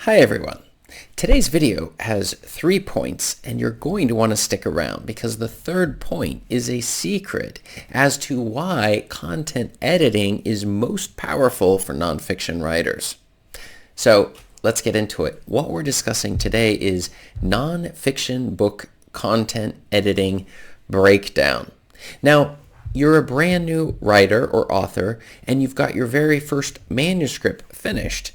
Hi everyone. Today's video has 3 points and you're going to want to stick around because the third point is a secret as to why content editing is most powerful for nonfiction writers. So let's get into it. What we're discussing today is nonfiction book content editing breakdown. Now, you're a brand new writer or author and you've got your very first manuscript finished.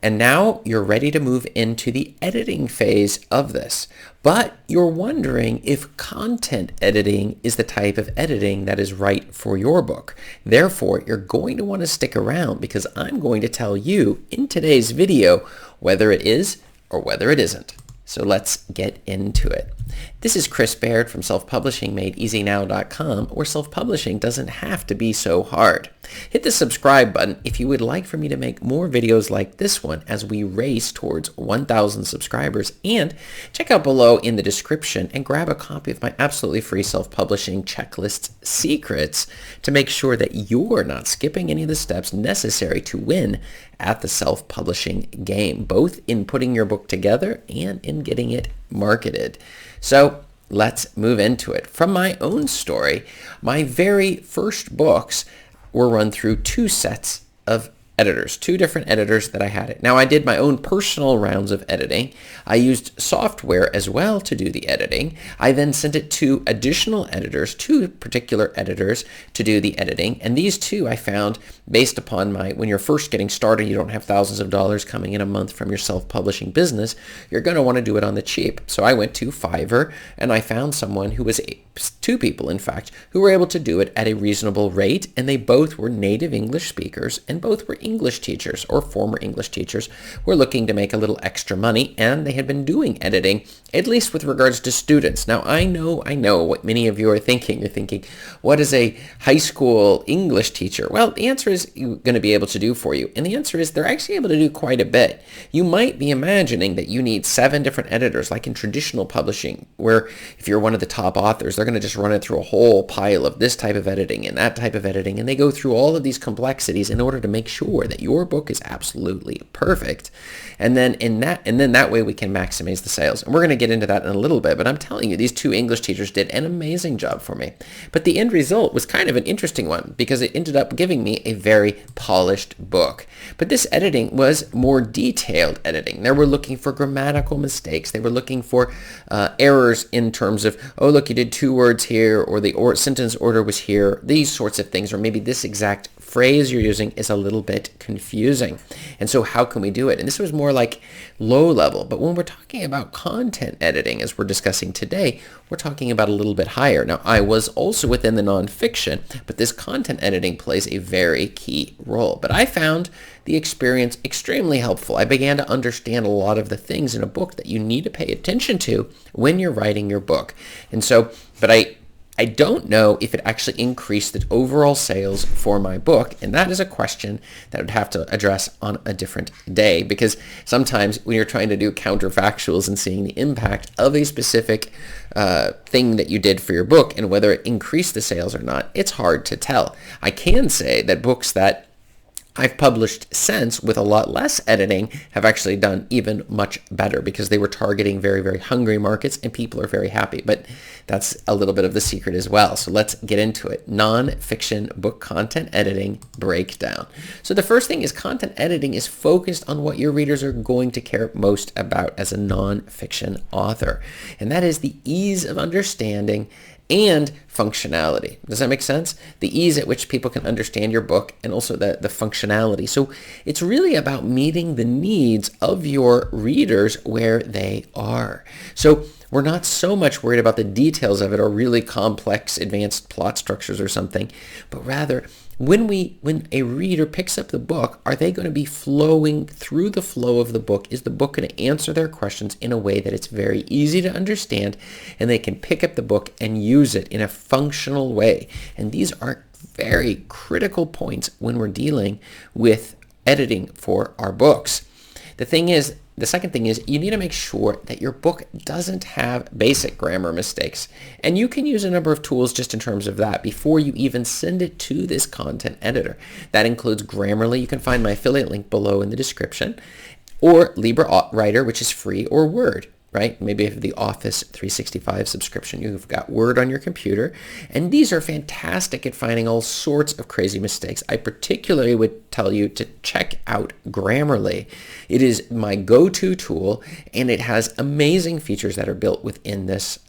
And now you're ready to move into the editing phase of this. But you're wondering if content editing is the type of editing that is right for your book. Therefore, you're going to want to stick around because I'm going to tell you in today's video whether it is or whether it isn't. So let's get into it. This is Chris Baird from selfpublishingmadeeasynow.com, where self-publishing doesn't have to be so hard. Hit the subscribe button if you would like for me to make more videos like this one as we race towards 1,000 subscribers, and check out below in the description and grab a copy of my absolutely free self-publishing checklist secrets to make sure that you're not skipping any of the steps necessary to win at the self-publishing game, both in putting your book together and in getting it marketed. So let's move into it. From my own story, my very first books were run through 2 sets of editors, 2 different editors that I had it. Now I did my own personal rounds of editing. I used software as well to do the editing. I then sent it to additional editors, 2 particular editors to do the editing. And these 2 I found based upon when you're first getting started, you don't have thousands of dollars coming in a month from your self-publishing business, you're going to want to do it on the cheap. So I went to Fiverr and I found someone who was 2 people, in fact, who were able to do it at a reasonable rate, and they both were native English speakers and both were English teachers or former English teachers who were looking to make a little extra money, and they had been doing editing, at least with regards to students. Now, I know what many of you are thinking. You're thinking, what is a high school English teacher? Well, the answer is going to be able to do for you, and the answer is they're actually able to do quite a bit. You might be imagining that you need 7 different editors, like in traditional publishing, where if you're one of the top authors, they're going to just run it through a whole pile of this type of editing and that type of editing, and they go through all of these complexities in order to make sure that your book is absolutely perfect. And then that way we can maximize the sales. And we're going to get into that in a little bit, but I'm telling you, these 2 English teachers did an amazing job for me. But the end result was kind of an interesting one because it ended up giving me a very polished book. But this editing was more detailed editing. They were looking for grammatical mistakes. They were looking for errors in terms of, oh, look, you did 2 words here, or the sentence order was here, these sorts of things, or maybe this exact phrase you're using is a little bit confusing. And so how can we do it? And this was more like low level. But when we're talking about content editing, as we're discussing today, we're talking about a little bit higher. Now, I was also within the nonfiction, but this content editing plays a very key role. But I found the experience extremely helpful. I began to understand a lot of the things in a book that you need to pay attention to when you're writing your book. And so, but I don't know if it actually increased the overall sales for my book, and that is a question that I would have to address on a different day, because sometimes when you're trying to do counterfactuals and seeing the impact of a specific thing that you did for your book and whether it increased the sales or not, it's hard to tell. I can say that books that I've published since with a lot less editing have actually done even much better because they were targeting very, very hungry markets and people are very happy. But that's a little bit of the secret as well. So let's get into it. Non-fiction book content editing breakdown. So the first thing is content editing is focused on what your readers are going to care most about as a non-fiction author. And that is the ease of understanding and functionality. Does that make sense? The ease at which people can understand your book and also the functionality. So it's really about meeting the needs of your readers where they are. So we're not so much worried about the details of it or really complex advanced plot structures or something, but rather when a reader picks up the book, are they going to be flowing through the flow of the book? Is the book going to answer their questions in a way that it's very easy to understand and they can pick up the book and use it in a functional way? And these are very critical points when we're dealing with editing for our books. The second thing is you need to make sure that your book doesn't have basic grammar mistakes. And you can use a number of tools just in terms of that before you even send it to this content editor. That includes Grammarly. You can find my affiliate link below in the description. or LibreWriter, which is free, or Word. Right? Maybe if the Office 365 subscription, you've got Word on your computer. And these are fantastic at finding all sorts of crazy mistakes. I particularly would tell you to check out Grammarly. It is my go-to tool, and it has amazing features that are built within this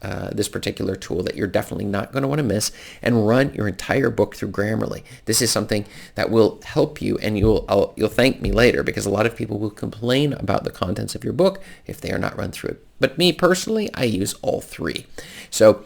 particular tool that you're definitely not going to want to miss, and run your entire book through Grammarly. This is something that will help you, and you'll thank me later, because a lot of people will complain about the contents of your book if they are not run through it. But me personally, I use all three. So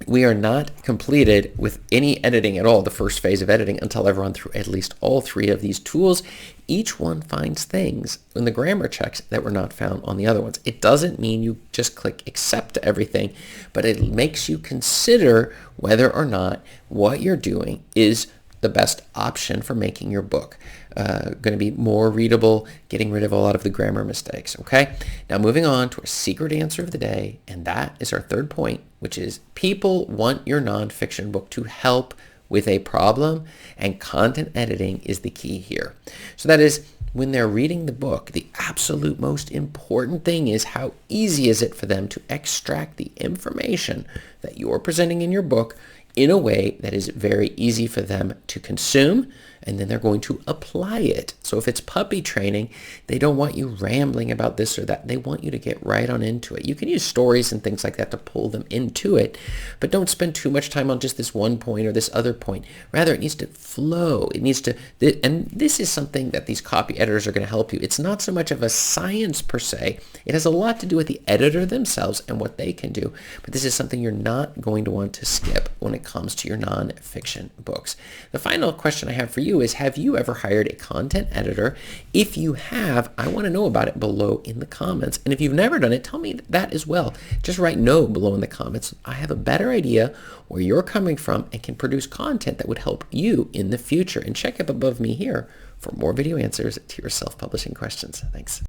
we are not completed with any editing at all, the first phase of editing, until I've run through at least all three of these tools. Each one finds things in the grammar checks that were not found on the other ones. It doesn't mean you just click accept to everything, but it makes you consider whether or not what you're doing is the best option for making your book going to be more readable, getting rid of a lot of the grammar mistakes. Okay, now moving on to our secret answer of the day, and that is our third point, which is people want your nonfiction book to help with a problem, and content editing is the key here. So that is, when they're reading the book, the absolute most important thing is how easy is it for them to extract the information that you're presenting in your book in a way that is very easy for them to consume, and then they're going to apply it. So if it's puppy training, they don't want you rambling about this or that. They want you to get right on into it. You can use stories and things like that to pull them into it, but don't spend too much time on just this one point or this other point. Rather, it needs to flow. It needs to, and this is something that these copy editors are going to help you. It's not so much of a science per se. It has a lot to do with the editor themselves and what they can do, but this is something you're not going to want to skip when it comes to your nonfiction books. The final question I have for you is, have you ever hired a content editor? If you have, I want to know about it below in the comments. And if you've never done it, tell me that as well. Just write no below in the comments. I have a better idea where you're coming from and can produce content that would help you in the future. And check up above me here for more video answers to your self-publishing questions. Thanks.